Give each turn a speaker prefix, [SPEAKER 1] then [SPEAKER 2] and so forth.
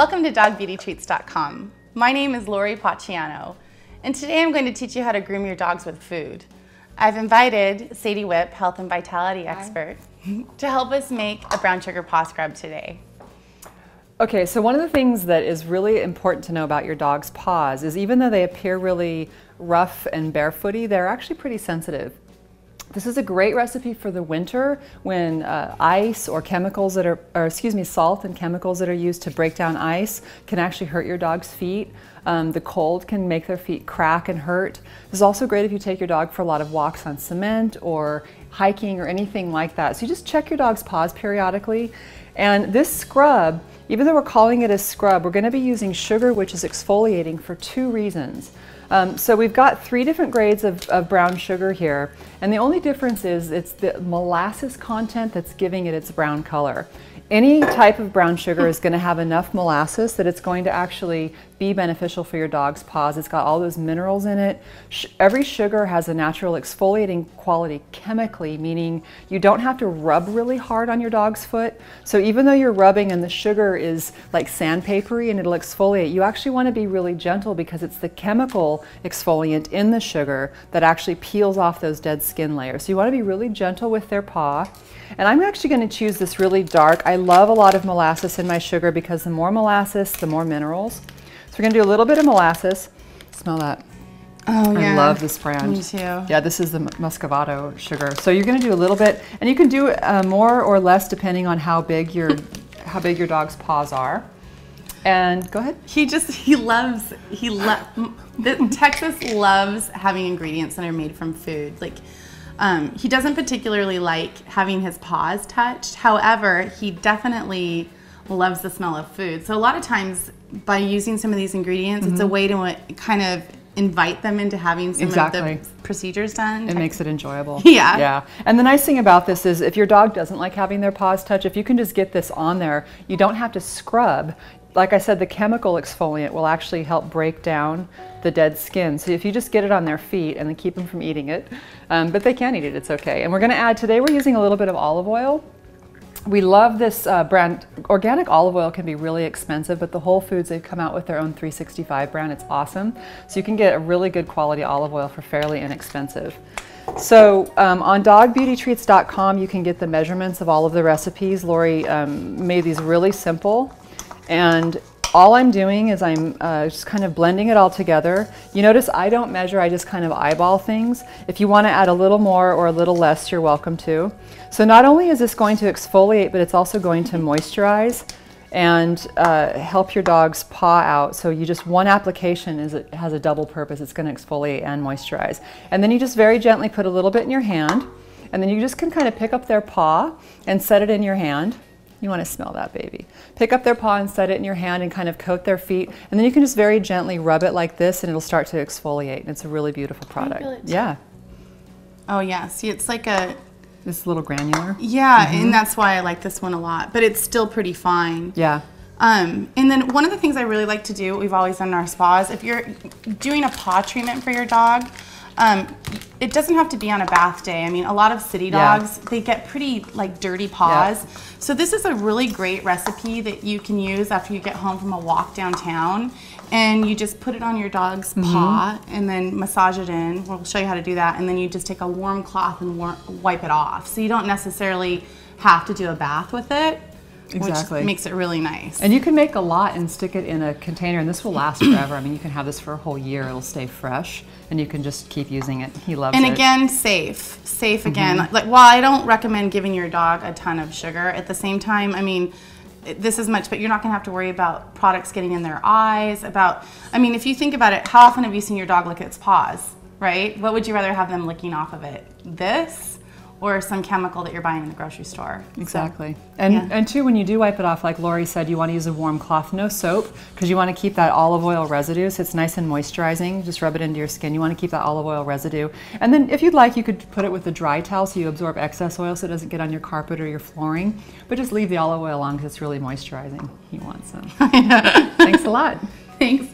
[SPEAKER 1] Welcome to dogbeautytreats.com. My name is Lori Pacciano, and today I'm going to teach you how to groom your dogs with food. I've invited Sadie Whip, health and vitality expert, to help us make a brown sugar paw scrub today.
[SPEAKER 2] Okay, so one of the things that is really important to know about your dog's paws is even though they appear really rough and barefooty, they're actually pretty sensitive. This is a great recipe for the winter when ice or chemicals that salt and chemicals that are used to break down ice can actually hurt your dog's feet. The cold can make their feet crack and hurt. This is also great if you take your dog for a lot of walks on cement or hiking or anything like that. So you just check your dog's paws periodically. And this scrub, even though we're calling it a scrub, we're going to be using sugar, which is exfoliating, for two reasons. So we've got 3 different grades of brown sugar here, and the only difference is it's the molasses content that's giving it its brown color. Any type of brown sugar is going to have enough molasses that it's going to actually be beneficial for your dog's paws. It's got all those minerals in it. Every sugar has a natural exfoliating quality chemically, meaning you don't have to rub really hard on your dog's foot. So even though you're rubbing and the sugar is like sandpapery and it'll exfoliate, you actually want to be really gentle because it's the chemical exfoliant in the sugar that actually peels off those dead skin layers. So you want to be really gentle with their paw. And I'm actually going to choose this really dark. I love a lot of molasses in my sugar because the more molasses, the more minerals. So we're going to do a little bit of molasses. Smell that.
[SPEAKER 1] Oh, yeah.
[SPEAKER 2] I love this brand.
[SPEAKER 1] Me too.
[SPEAKER 2] Yeah, this is the Muscovado sugar. So you're going to do a little bit, and you can do more or less depending on how big your dog's paws are. And go ahead.
[SPEAKER 1] Texas loves having ingredients that are made from food. He doesn't particularly like having his paws touched. However, he definitely loves the smell of food. So a lot of times by using some of these ingredients, it's a way to kind of invite them into having some of the procedures done.
[SPEAKER 2] It makes it enjoyable.
[SPEAKER 1] Yeah.
[SPEAKER 2] Yeah. And the nice thing about this is if your dog doesn't like having their paws touched, if you can just get this on there, you don't have to scrub. Like I said, the chemical exfoliant will actually help break down the dead skin. So if you just get it on their feet and then keep them from eating it, but they can eat it, it's okay. And we're going to add, today we're using a little bit of olive oil. We love this brand. Organic olive oil can be really expensive, but the Whole Foods, they've come out with their own 365 brand. It's awesome. So you can get a really good quality olive oil for fairly inexpensive. So on dogbeautytreats.com, you can get the measurements of all of the recipes. Lori made these really simple. And all I'm doing is I'm just kind of blending it all together. You notice I don't measure, I just kind of eyeball things. If you want to add a little more or a little less, you're welcome to. So not only is this going to exfoliate, but it's also going to moisturize and help your dog's paw out. So you just, one application has a double purpose. It's going to exfoliate and moisturize. And then you just very gently put a little bit in your hand, and then you just can kind of pick up their paw and set it in your hand. You want to smell that, baby. Pick up their paw and set it in your hand and kind of coat their feet. And then you can just very gently rub it like this and it'll start to exfoliate. And it's a really beautiful product. Yeah.
[SPEAKER 1] Oh yeah, see it's like
[SPEAKER 2] this little granular.
[SPEAKER 1] Yeah, and that's why I like this one a lot, but it's still pretty fine.
[SPEAKER 2] Yeah.
[SPEAKER 1] And then one of the things I really like to do, we've always done in our spas, if you're doing a paw treatment for your dog, it doesn't have to be on a bath day. I mean, a lot of city dogs, they get pretty dirty paws. Yeah. So this is a really great recipe that you can use after you get home from a walk downtown. And you just put it on your dog's paw and then massage it in. We'll show you how to do that. And then you just take a warm cloth and wipe it off. So you don't necessarily have to do a bath with it.
[SPEAKER 2] Exactly.
[SPEAKER 1] Which makes it really nice.
[SPEAKER 2] And you can make a lot and stick it in a container, and this will last forever. I mean, you can have this for a whole year. It'll stay fresh, and you can just keep using it. He loves it. And
[SPEAKER 1] again, safe again. While I don't recommend giving your dog a ton of sugar, at the same time, I mean, this is much, but you're not going to have to worry about products getting in their eyes. I mean, if you think about it, how often have you seen your dog lick its paws, right? What would you rather have them licking off of it? This? Or some chemical that you're buying in the grocery store.
[SPEAKER 2] Exactly. So, and too, when you do wipe it off, like Lori said, you want to use a warm cloth, no soap, because you want to keep that olive oil residue, so it's nice and moisturizing. Just rub it into your skin. You want to keep that olive oil residue. And then if you'd like, you could put it with a dry towel so you absorb excess oil so it doesn't get on your carpet or your flooring. But just leave the olive oil on because it's really moisturizing. He wants some. Thanks a lot.
[SPEAKER 1] Thanks.